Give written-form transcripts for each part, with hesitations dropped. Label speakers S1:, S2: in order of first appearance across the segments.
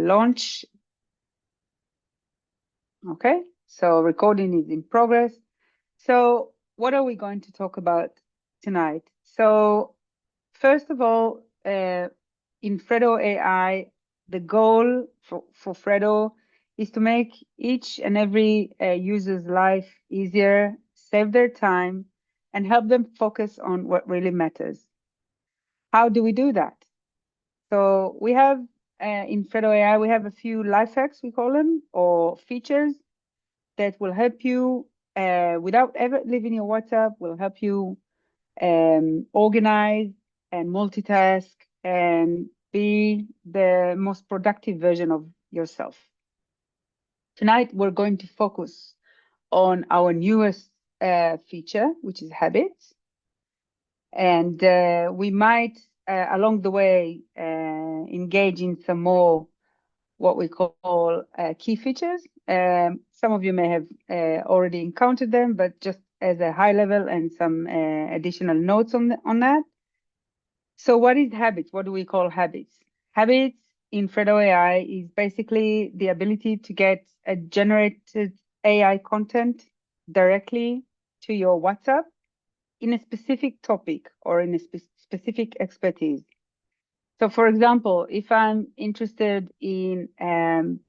S1: launch. Okay, so recording is in progress. So what are we going to talk about tonight? So first of all, in Fredo AI, the goal for Fredo is to make each and every user's life easier, save their time, and help them focus on what really matters. How do we do that? So we have in Fredo AI, we have a few life hacks, we call them, or features that will help you without ever leaving your WhatsApp, will help you organize and multitask and be the most productive version of yourself. Tonight, we're going to focus on our newest feature, which is habits. And we might, along the way, engage in some more what we call key features. Some of you may have already encountered them, but just as a high level and some additional notes on that. So what is habits? What do we call habits? Habits in Fredo AI is basically the ability to get a generated AI content directly to your WhatsApp in a specific topic or in a specific expertise. So for example, if I'm interested in
S2: I'm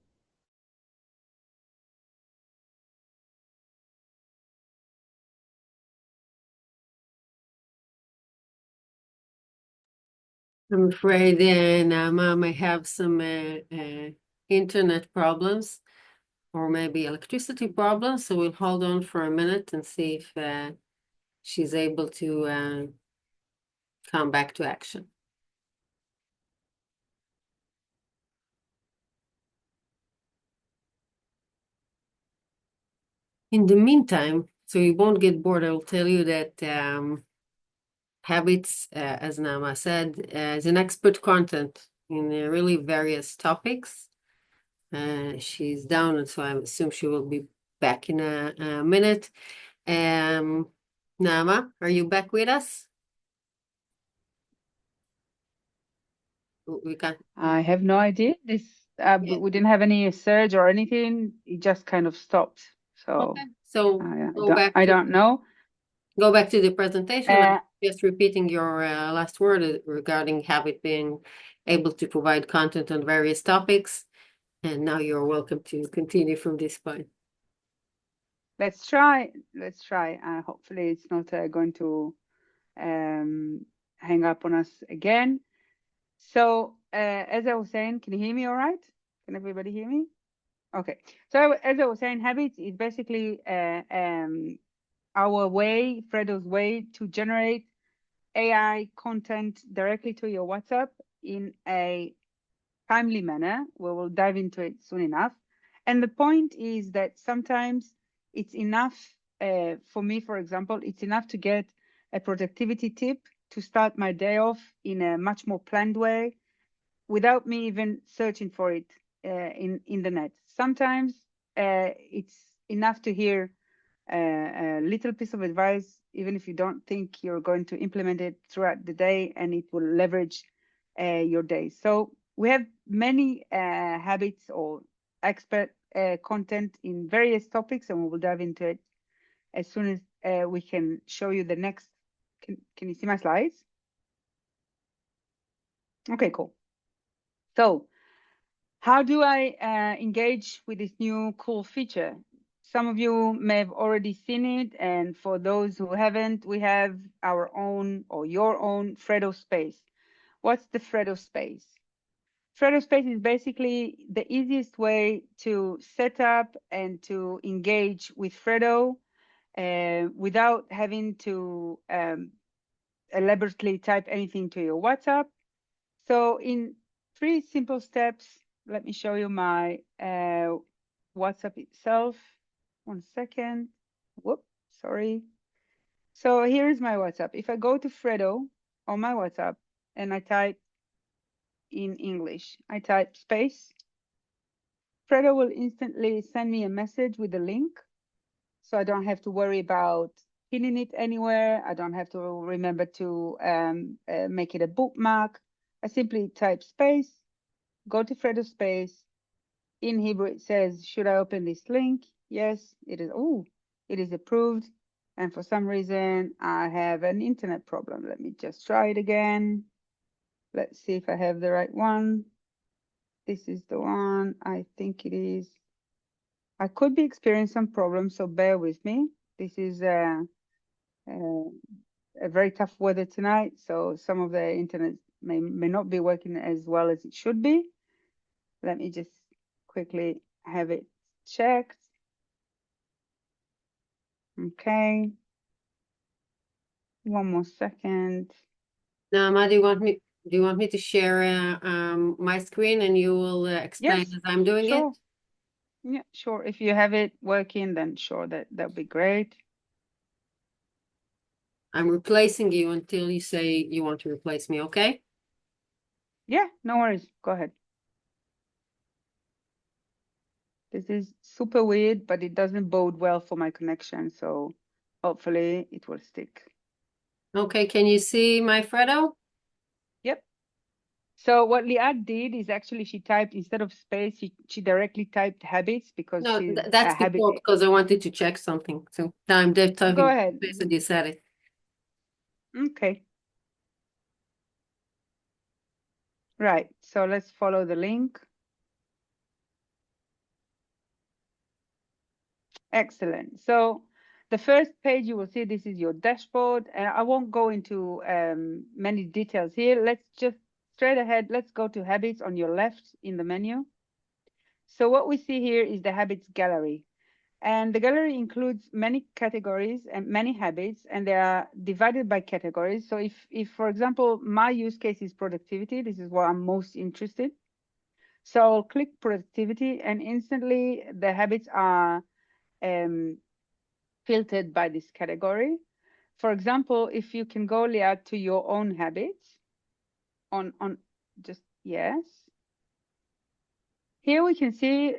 S2: afraid Naama may have some internet problems or maybe electricity problems, so we'll hold on for a minute and see if she's able to come back to action. In the meantime, so you won't get bored, I will tell you that Habits, as Naama said, is an expert content in really various topics. She's down, and so I assume she will be back in a minute. Naama, are you back with us? We can.
S1: I have no idea. We didn't have any surge or anything. It just kind of stopped. So
S2: Okay. So
S1: I don't know.
S2: Go back to the presentation. I'm just repeating your last word regarding Habit being able to provide content on various topics. And now you're welcome to continue from this point.
S1: Let's try. Hopefully it's not going to hang up on us again. So as I was saying, can you hear me all right? Can everybody hear me? Okay. So as I was saying, habits is basically our way, Fredo's way to generate AI content directly to your WhatsApp in a timely manner. We will dive into it soon enough. And the point is that sometimes it's enough, for me, for example, it's enough to get a productivity tip to start my day off in a much more planned way without me even searching for it in the net. Sometimes it's enough to hear a little piece of advice, even if you don't think you're going to implement it throughout the day, and it will leverage your day. So we have many habits or expert content in various topics, and we will dive into it as soon as we can show you the next. Can you see my slides? Okay, cool. So how do I engage with this new cool feature? Some of you may have already seen it, and for those who haven't, we have our own or your own Fredo space. What's the Fredo space? Fredo space is basically the easiest way to set up and to engage with Fredo without having to elaborately type anything to your WhatsApp. So in 3 simple steps, let me show you my WhatsApp itself. 1 second. Whoop, sorry. So here is my WhatsApp. If I go to Fredo on my WhatsApp and I type in English, I type space, Fredo will instantly send me a message with a link. So I don't have to worry about pinning it anywhere. I don't have to remember to make it a bookmark. I simply type space go to Fredo space. In Hebrew, it says, should I open this link? Yes, it is. Oh, it is approved. And for some reason, I have an internet problem. Let me just try it again. Let's see if I have the right one. This is the one. I think it is. I could be experiencing some problems, so bear with me. This is a very tough weather tonight, so some of the internet may not be working as well as it should be. Let me just quickly have it checked. Okay. One more second.
S2: Naama, do you want me to share my screen and you will explain
S1: Yes,
S2: as I'm doing it?
S1: sure. Yeah, sure. If you have it working, then sure, that would be great.
S2: I'm replacing you until you say you want to replace me, okay?
S1: Yeah, no worries. Go ahead. This is super weird, but it doesn't bode well for my connection, so hopefully it will stick.
S2: Okay, can you see my Fredo?
S1: Yep. So what Liat did is actually she typed, instead of space, she directly typed habits because
S2: No,
S1: she's
S2: that's
S1: a habit.
S2: before because I wanted to check something. So now I'm there
S1: Go
S2: typing
S1: ahead.
S2: space and you said it.
S1: Okay. Right. So let's follow the link. Excellent. So the first page you will see, this is your dashboard, and I won't go into many details here. Let's just straight ahead. Let's go to habits on your left in the menu. So what we see here is the habits gallery. And the gallery includes many categories and many habits, and they are divided by categories. So if for example, my use case is productivity, this is what I'm most interested. So I'll click productivity, and instantly the habits are filtered by this category. For example, if you can go, Leah, to your own habits on just yes. Here we can see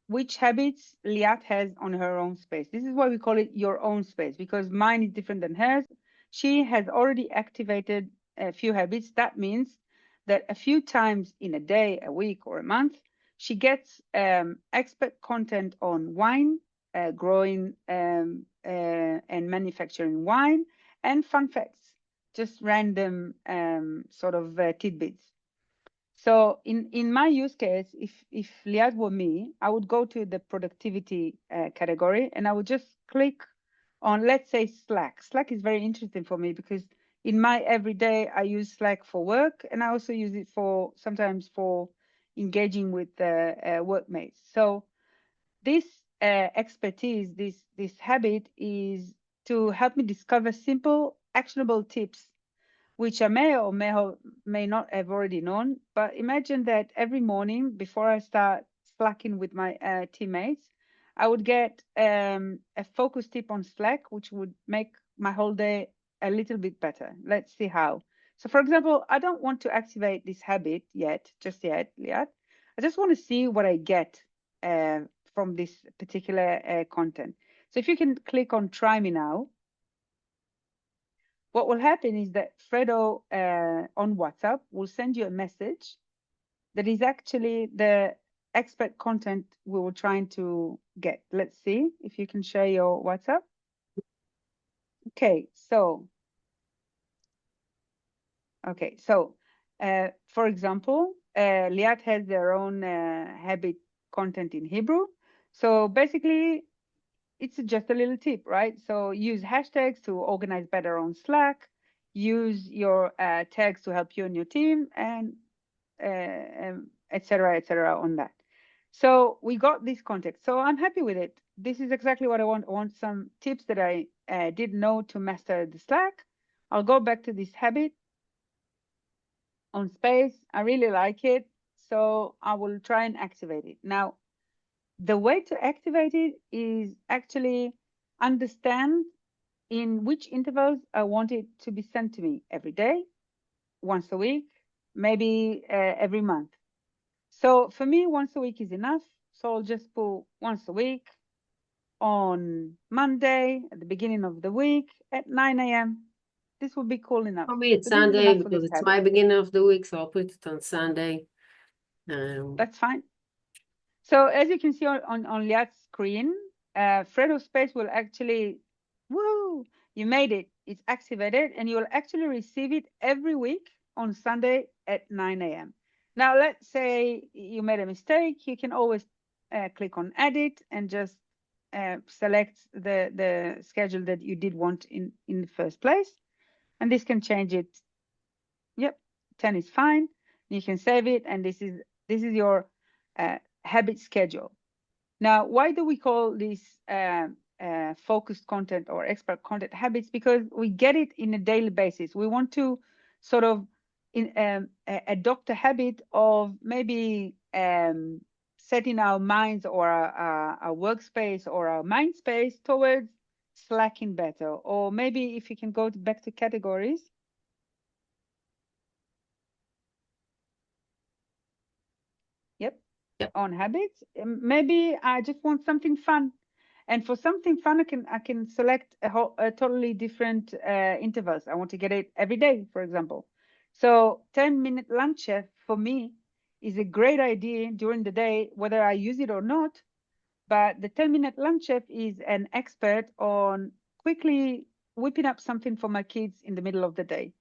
S1: which habits Liat has on her own space. This is why we call it your own space, because mine is different than hers. She has already activated a few habits. That means that a few times in a day, a week, or a month, she gets expert content on wine, growing and manufacturing wine, and fun facts, just random sort of tidbits. So in my use case, if Liad were me, I would go to the productivity category and I would just click on, let's say, Slack. Slack is very interesting for me because in my everyday, I use Slack for work, and I also use it for sometimes for engaging with workmates. So this expertise, this habit is to help me discover simple, actionable tips which I may or may not have already known. But imagine that every morning before I start slacking with my teammates, I would get a focus tip on Slack, which would make my whole day a little bit better. Let's see how. So, for example, I don't want to activate this habit just yet, Liat. I just want to see what I get uh, from this particular content. So, if you can click on Try Me Now, what will happen is that Fredo on WhatsApp will send you a message that is actually the expert content we were trying to get. Let's see if you can share your WhatsApp. Okay, so for example, Liat has their own habit content in Hebrew. So basically, it's just a little tip, right? So use hashtags to organize better on Slack, use your tags to help you and your team, and et cetera, on that. So we got this context. So I'm happy with it. This is exactly what I want. I want some tips that I didn't know to master the Slack. I'll go back to this habit on space. I really like it. So I will try and activate it. Now, the way to activate it is actually understand in which intervals I want it to be sent to me every day, once a week, maybe every month. So for me, once a week is enough. So I'll just put once a week on Monday at the beginning of the week at 9 a.m. This would be cool enough.
S2: For me, it's
S1: So this is
S2: Sunday
S1: enough for this
S2: because it's
S1: habit.
S2: my beginning of the week, so I'll put it on Sunday.
S1: That's fine. So as you can see on Liat's screen, Fredo Space will actually, woo, you made it. It's activated and you'll actually receive it every week on Sunday at 9 a.m. Now, let's say you made a mistake. You can always click on edit and just select the schedule that you did want in the first place. And this can change it. Yep, 10 is fine. You can save it. And this is your habit schedule. Now, why do we call this focused content or expert content habits? Because we get it in a daily basis. We want to sort of adopt a habit of maybe setting our minds or our workspace or our mind space towards slacking better. Or maybe if you can go back to categories. Yep. On habits. Maybe I just want something fun. And for something fun, I can select a totally different intervals. I want to get it every day, for example. So 10-minute lunch chef for me is a great idea during the day, whether I use it or not. But the 10-minute lunch chef is an expert on quickly whipping up something for my kids in the middle of the day.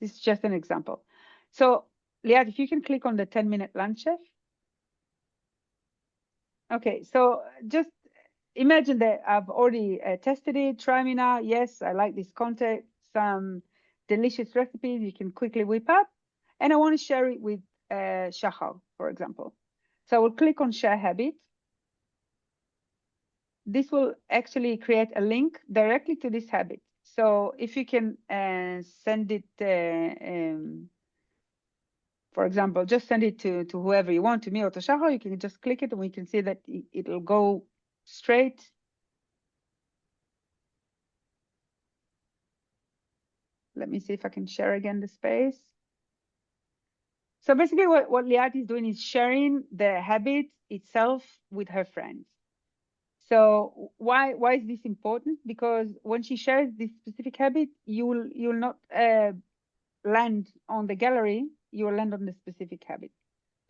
S1: This is just an example. So Liat, if you can click on the 10-minute lunch chef. Okay, so just imagine that I've already tested it. Try me now. Yes, I like this content. Some delicious recipes you can quickly whip up. And I want to share it with Shachar, for example. So I will click on Share Habit. This will actually create a link directly to this habit. So if you can send it, for example, just send it to whoever you want, to me or to Shachar, you can just click it and we can see that it'll go straight. Let me see if I can share again the space. So basically what Liat is doing is sharing the habit itself with her friends. So why is this important? Because when she shares this specific habit, you'll not land on the gallery, you'll land on the specific habit.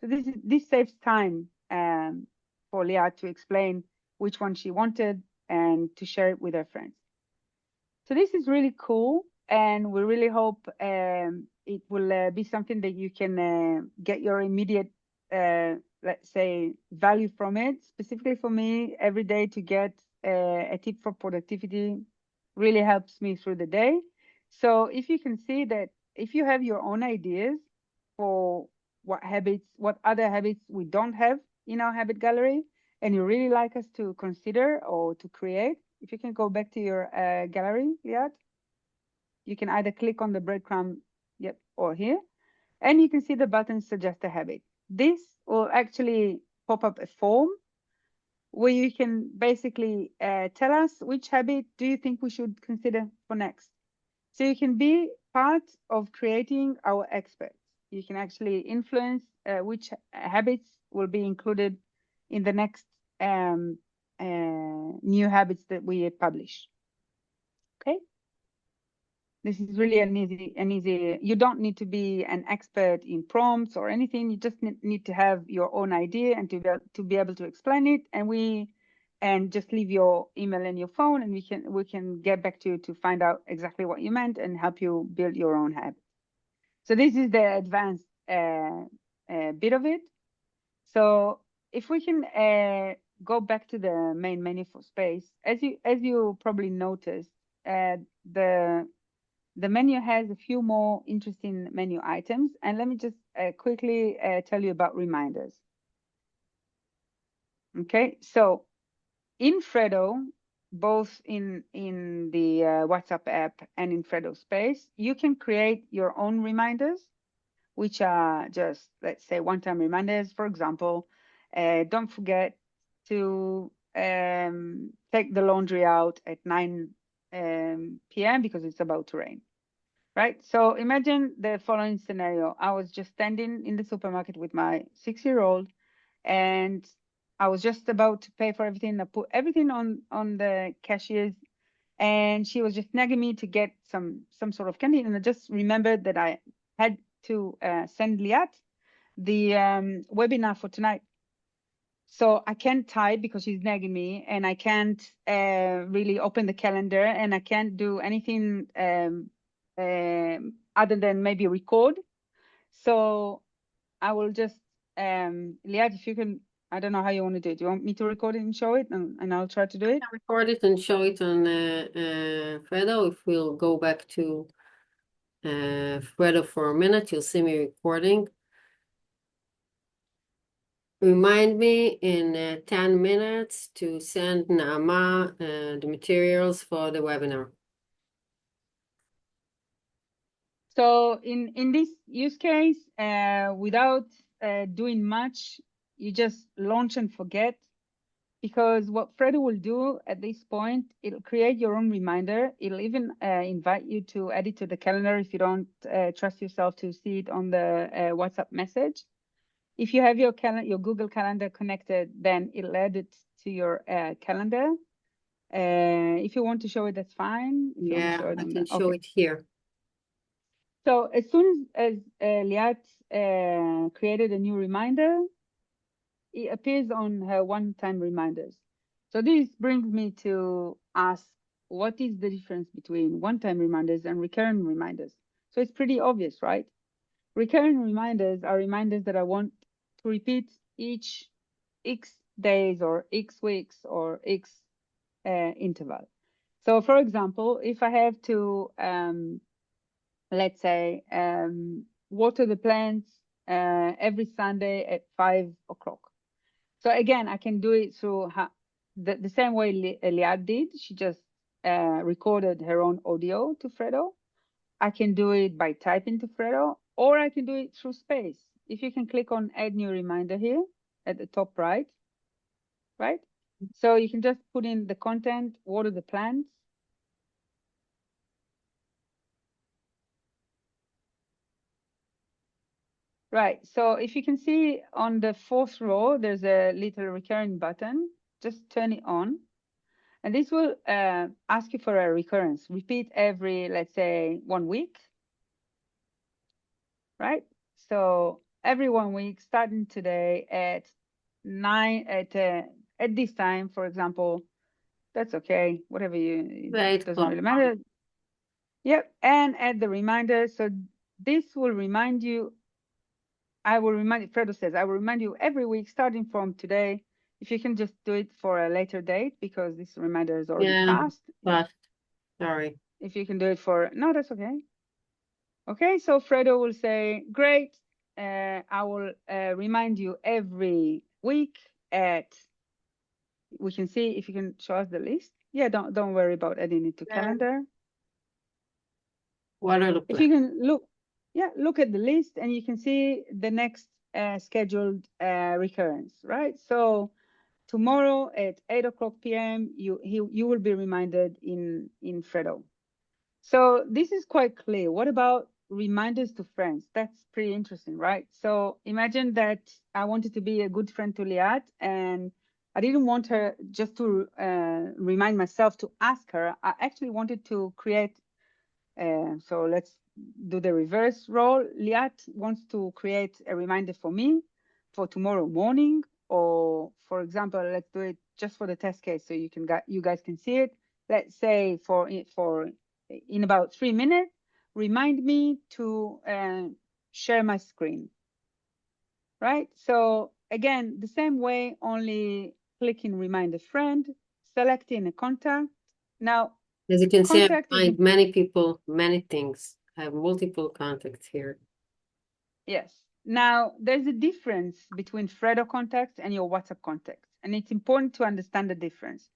S1: So this saves time for Liat to explain which one she wanted and to share it with her friends. So this is really cool, and we really hope it will be something that you can get your immediate, let's say, value from it. Specifically for me, every day to get a tip for productivity really helps me through the day. So if you can see that, if you have your own ideas for what other habits we don't have in our habit gallery, and you really like us to consider or to create, if you can go back to your gallery, Liat, you can either click on the breadcrumb, yep, or here, and you can see the button Suggest a Habit. This will actually pop up a form where you can basically tell us which habit do you think we should consider for next. So you can be part of creating our experts. You can actually influence which habits will be included in the next new habits that we publish. Okay. This is really an easy, you don't need to be an expert in prompts or anything. You just need to have your own idea and to be able to explain it. And just leave your email and your phone, and we can get back to you to find out exactly what you meant and help you build your own habit. So this is the advanced bit of it. So if we can go back to the main menu for Space, as you probably noticed, the menu has a few more interesting menu items, and let me just quickly tell you about reminders. Okay, so in Fredo, both in the WhatsApp app and in Fredo Space, you can create your own reminders, which are just, let's say, one-time reminders. For example, don't forget to take the laundry out at 9 p.m. because it's about to rain. Right? So imagine the following scenario. I was just standing in the supermarket with my 6-year-old, and I was just about to pay for everything. I put everything on the cashiers, and she was just nagging me to get some sort of candy. And I just remembered that I had to send Liat the webinar for tonight. So I can't type because she's nagging me, and I can't really open the calendar, and I can't do anything other than maybe record. So I will just, Liat, if you can, I don't know how you want to do it. Do you want me to record it and show it, and I'll try to do it?
S2: Record it and show it on Fredo. If we'll go back to Fredo for a minute, you'll see me recording. Remind me in 10 minutes to send Naama the materials for the webinar.
S1: So in this use case, without doing much, you just launch and forget, because what Fredo will do at this point, it'll create your own reminder. It'll even invite you to add it to the calendar if you don't trust yourself to see it on the WhatsApp message. If you have your Google Calendar connected, then it'll add it to your calendar. If you want to show it, that's fine. If you want to show it
S2: I
S1: on
S2: can show it here.
S1: So as soon as Liat created a new reminder, it appears on her one-time reminders. So this brings me to ask, what is the difference between one-time reminders and recurring reminders? So it's pretty obvious, right? Recurring reminders are reminders that I want to repeat each X days or X weeks or X interval. So for example, if I have to, let's say, water the plants every Sunday at 5 o'clock. So again, I can do it through the same way Liad did. She just recorded her own audio to Fredo. I can do it by typing to Fredo, or I can do it through Space. If you can click on Add New Reminder here at the top right? So you can just put in the content, water the plants. Right, so if you can see on the fourth row, there's a little recurring button. Just turn it on. And this will ask you for a recurrence. Repeat every, let's say, 1 week, right? So every 1 week, starting today at at this time, for example. That's okay. Whatever it doesn't really matter. Yep, and add the reminder. So this will remind you. Fredo says, I will remind you every week starting from today. If you can just do it for a later date, because this reminder is already passed.
S2: Sorry.
S1: If you can do it no, that's okay. Okay, so Fredo will say, great, I will remind you every week we can see if you can show us the list. Yeah, don't worry about adding it to calendar.
S2: What are the plans?
S1: If you can look at the list, and you can see the next scheduled recurrence, right? So tomorrow at 8 o'clock p.m., you will be reminded in Fredo. So this is quite clear. What about reminders to friends? That's pretty interesting, right? So imagine that I wanted to be a good friend to Liat, and I didn't want her just to remind myself to ask her. I actually wanted to create, so let's do the reverse role. Liat wants to create a reminder for me for tomorrow morning, or for example, let's do it just for the test case so you guys can see it. Let's say for in about 3 minutes, remind me to share my screen, right? So again, the same way, only clicking remind a friend, selecting a contact. Now,
S2: as you can see, I find many people, many things. I have multiple contacts here.
S1: Yes. Now, there's a difference between Fredo contacts and your WhatsApp contacts, and it's important to understand the difference.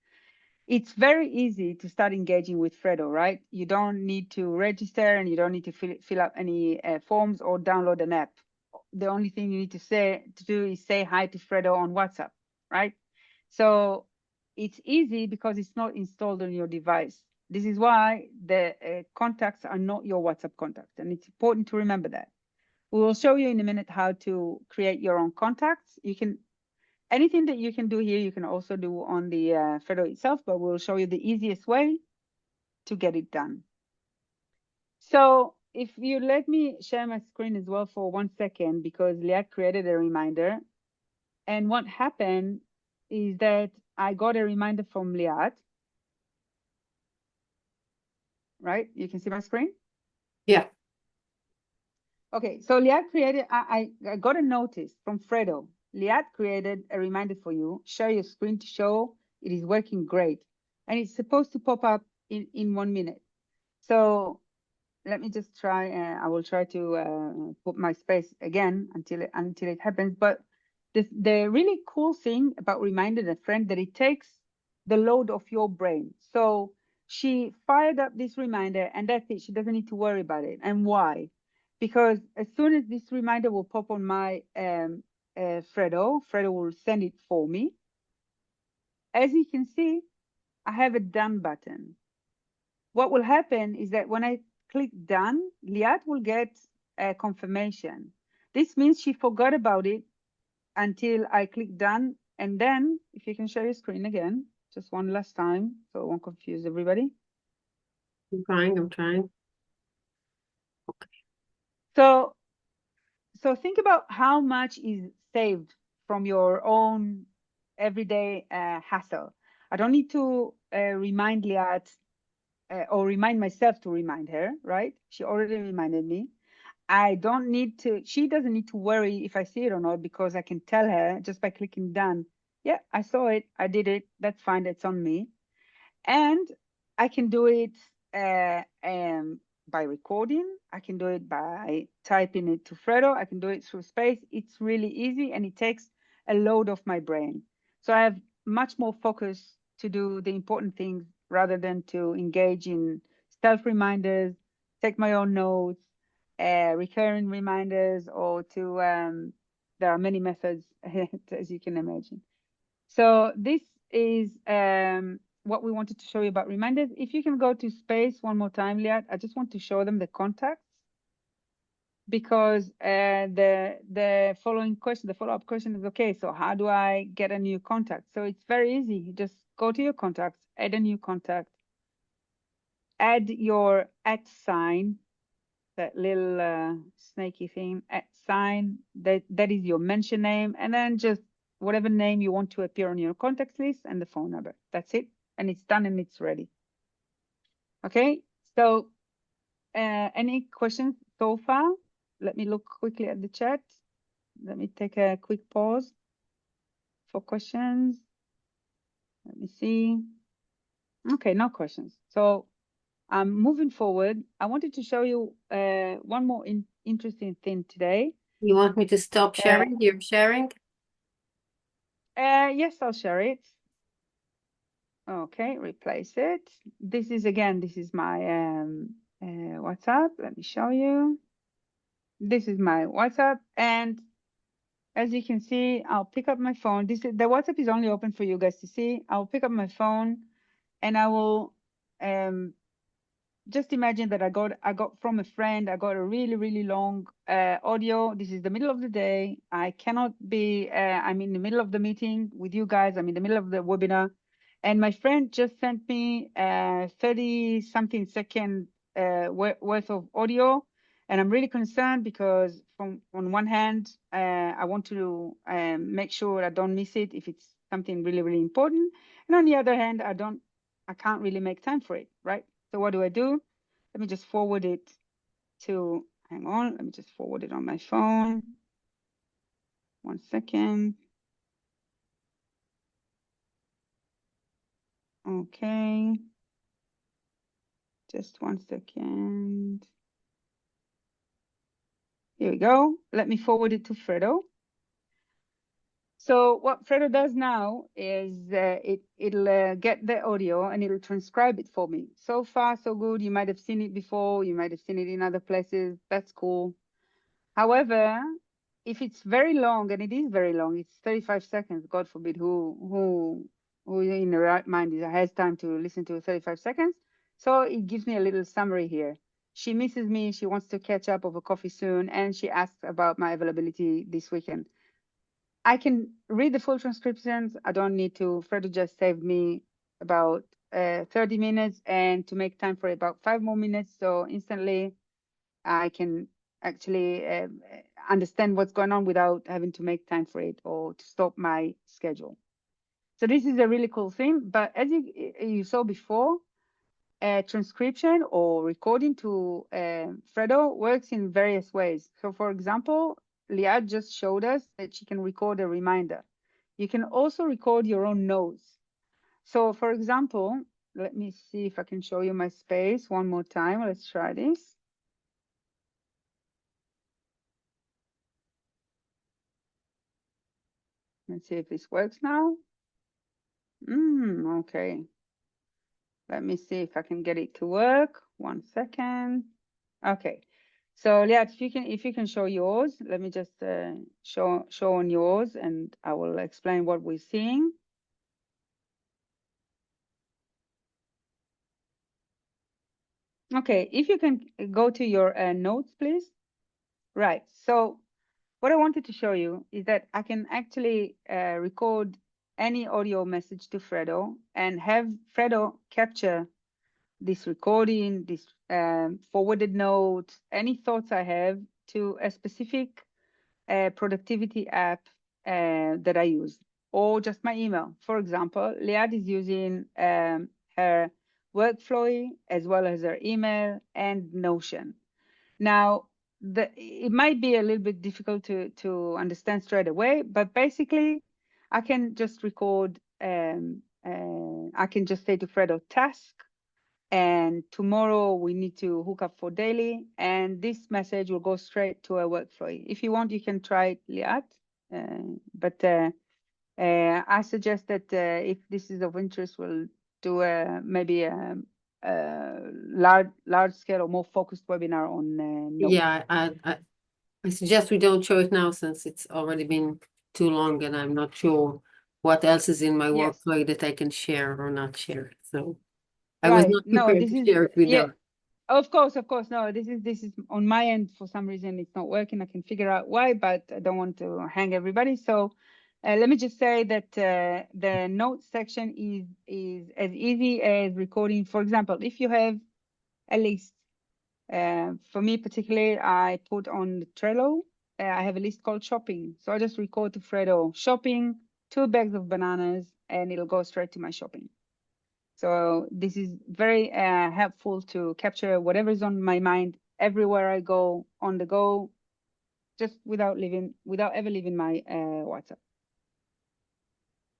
S1: It's very easy to start engaging with Fredo, right? You don't need to register, and you don't need to fill up any forms or download an app. The only thing you need to do is say hi to Fredo on WhatsApp, right? So it's easy because it's not installed on your device. This is why the contacts are not your WhatsApp contacts, and it's important to remember that. We will show you in a minute how to create your own contacts. Anything that you can do here, you can also do on the Fredo itself, but we'll show you the easiest way to get it done. So if you let me share my screen as well for 1 second, because Liat created a reminder. And what happened is that I got a reminder from Liat. Right? You can see my screen?
S2: Yeah.
S1: Okay, so Liat created, I got a notice from Fredo. Liat created a reminder for you. Share your screen to show it is working great. And it's supposed to pop up in 1 minute. So let me just try, I will try to put my space again until it happens. But the really cool thing about Reminder a Friend that it takes the load off your brain. So she fired up this reminder and that's it. She doesn't need to worry about it. And why? Because as soon as this reminder will pop on my Fredo will send it for me. As you can see, I have a done button. What will happen is that when I click done, Liat will get a confirmation. This means she forgot about it until I click done. And then if you can share your screen again, just one last time, so it won't confuse everybody.
S2: I'm trying. Okay.
S1: So think about how much is saved from your own everyday hassle. I don't need to remind Liat or remind myself to remind her, right? She already reminded me. I don't need to, she doesn't need to worry if I see it or not, because I can tell her just by clicking done. Yeah, I saw it. I did it. That's fine. That's on me. And I can do it by recording. I can do it by typing it to Fredo. I can do it through space. It's really easy and it takes a load off my brain. So I have much more focus to do the important things rather than to engage in self reminders, take my own notes, recurring reminders, or to, there are many methods, as you can imagine. So this is what we wanted to show you about reminders. If you can go to space one more time, Liat, I just want to show them the contacts, because the following question, the follow-up question is, okay, so how do I get a new contact? So it's very easy. You just go to your contacts, add a new contact, add your @ sign, that little snaky thing, @ sign, that is your mention name, and then just whatever name you want to appear on your contacts list and the phone number. That's it. And it's done and it's ready. Okay, so any questions so far? Let me look quickly at the chat. Let me take a quick pause for questions. Let me see. Okay, no questions. So moving forward, I wanted to show you one more interesting thing today.
S2: You want me to stop sharing? You're sharing?
S1: Yes, I'll share it. Okay, replace it. This is my WhatsApp. Let me show you. This is my WhatsApp, and as you can see, I'll pick up my phone. The WhatsApp is only open for you guys to see. I'll pick up my phone, and I will just imagine that I got from a friend. I got a really long audio. This is the middle of the day. I cannot be. I'm in the middle of the meeting with you guys. I'm in the middle of the webinar, and my friend just sent me 30-something second worth of audio, and I'm really concerned because on one hand, I want to make sure I don't miss it if it's something really important, and on the other hand, I can't really make time for it, right? So what do? Let me just forward it to, hang on, let me just forward it on my phone. 1 second. Okay. Just 1 second. Here we go. Let me forward it to Fredo. So what Fredo does now is it'll get the audio and it'll transcribe it for me. So far, so good. You might have seen it before. You might have seen it in other places. That's cool. However, if it's very long, and it is very long, it's 35 seconds. God forbid who in the right mind has time to listen to 35 seconds. So it gives me a little summary here. She misses me. She wants to catch up over coffee soon, and she asks about my availability this weekend. I can read the full transcriptions. I don't need to. Fredo just saved me about 30 minutes, and to make time for about 5 more minutes. So instantly, I can actually understand what's going on without having to make time for it or to stop my schedule. So this is a really cool thing. But as you saw before, transcription or recording to Fredo works in various ways. So for example, Liad just showed us that she can record a reminder. You can also record your own notes. So for example, let me see if I can show you my space one more time. Let's try this. Let's see if this works now. Okay. Let me see if I can get it to work. 1 second. Okay. So Liat, if you can show yours, let me just show on yours, and I will explain what we're seeing. Okay, if you can go to your notes, please. Right. So what I wanted to show you is that I can actually record any audio message to Fredo and have Fredo capture this recording, this forwarded notes, any thoughts I have to a specific productivity app that I use, or just my email. For example, Liad is using her workflow as well as her email and Notion. Now, it might be a little bit difficult to understand straight away, but basically, I can just record. I can just say to Fredo, task, and tomorrow we need to hook up for daily, and this message will go straight to a workflow. If you want, you can try it, Liat. But I suggest that if this is of interest, we'll do maybe a large scale or more focused webinar on notes.
S2: Yeah, I suggest we don't show it now since it's already been too long and I'm not sure what else is in my
S1: Yes.
S2: workflow that I can share or not share. So I was
S1: Right.
S2: not
S1: No,
S2: prepared
S1: this
S2: to
S1: is
S2: share it with
S1: yeah.
S2: them.
S1: Of course. No, this is on my end. For some reason, it's not working. I can figure out why, but I don't want to hang everybody. So let me just say that the notes section is as easy as recording. For example, if you have a list, for me particularly, I put on the Trello. I have a list called shopping. So I just record to Fredo shopping, 2 bags of bananas, and it'll go straight to my shopping. So this is very helpful to capture whatever's on my mind everywhere I go, on the go, just without ever leaving my WhatsApp.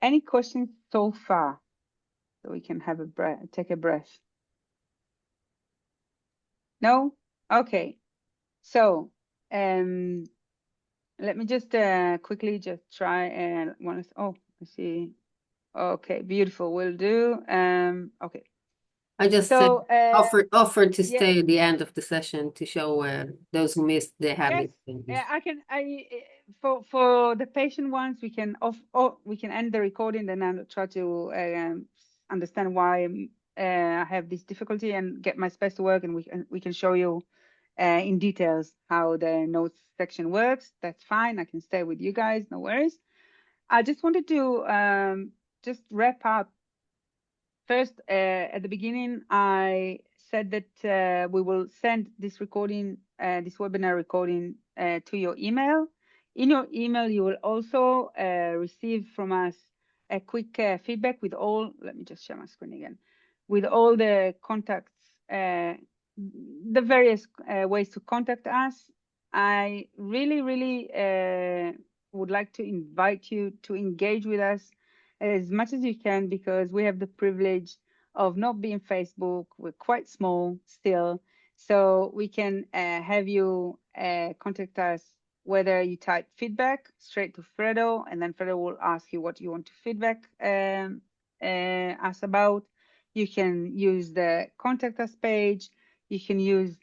S1: Any questions so far? So we can have a breath, take a breath. No? Okay. So let me just quickly just try and I see. Okay, beautiful. Will do. Okay.
S2: I just
S1: So
S2: offered to
S1: yeah.
S2: stay at the end of the session to show those who missed they have
S1: Yes,
S2: it.
S1: I can. For the patient ones, we can we can end the recording, and then try to understand why I have this difficulty and get my space to work, and we can show you in details how the notes section works. That's fine. I can stay with you guys. No worries. I just wanted to just wrap up. First, at the beginning, I said that we will send this recording, this webinar recording to your email. In your email, you will also receive from us a quick feedback with all, let me just share my screen again, with all the contacts, the various ways to contact us. I really would like to invite you to engage with us as much as you can, because we have the privilege of not being Facebook. We're quite small still, so we can have you contact us, whether you type feedback straight to Fredo, and then Fredo will ask you what you want to feedback us about. You can use the contact us page. You can use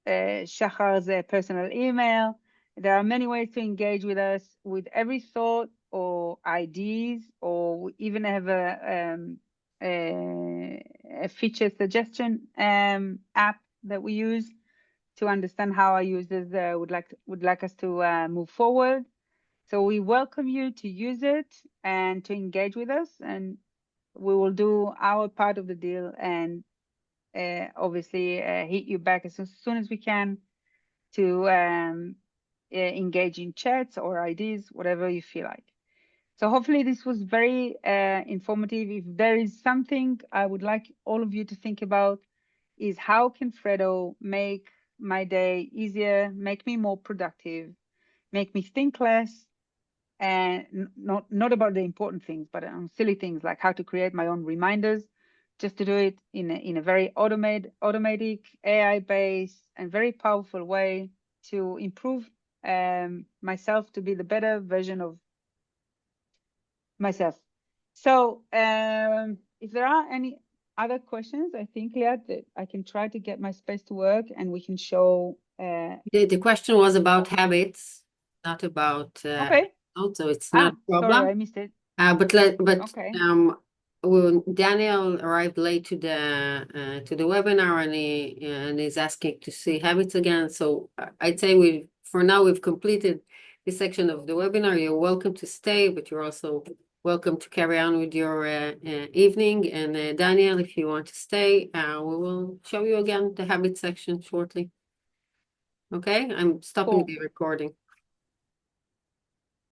S1: Shahar's personal email. There are many ways to engage with us with every thought or ideas, or we even have a feature suggestion app that we use to understand how our users would like us to move forward. So we welcome you to use it and to engage with us, and we will do our part of the deal and obviously hit you back as soon as we can to engage in chats or ideas, whatever you feel like. So hopefully this was very informative. If there is something I would like all of you to think about is how can Fredo make my day easier, make me more productive, make me think less, and not about the important things, but on silly things like how to create my own reminders, just to do it in a very automatic, AI-based, and very powerful way to improve myself to be the better version of myself. So if there are any other questions, I think, Liat, that I can try to get my space to work and we can show.
S2: The question was about habits, not about
S1: Okay.
S2: notes, so it's not a
S1: Sorry,
S2: problem.
S1: I missed it.
S2: But
S1: Okay,
S2: when Daniel arrived late to the webinar and is asking to see habits again. So I'd say for now we've completed this section of the webinar. You're welcome to stay, but you're also welcome to carry on with your evening. And Daniel, if you want to stay, we will show you again the habit section shortly. Okay, I'm stopping
S1: cool.
S2: the recording.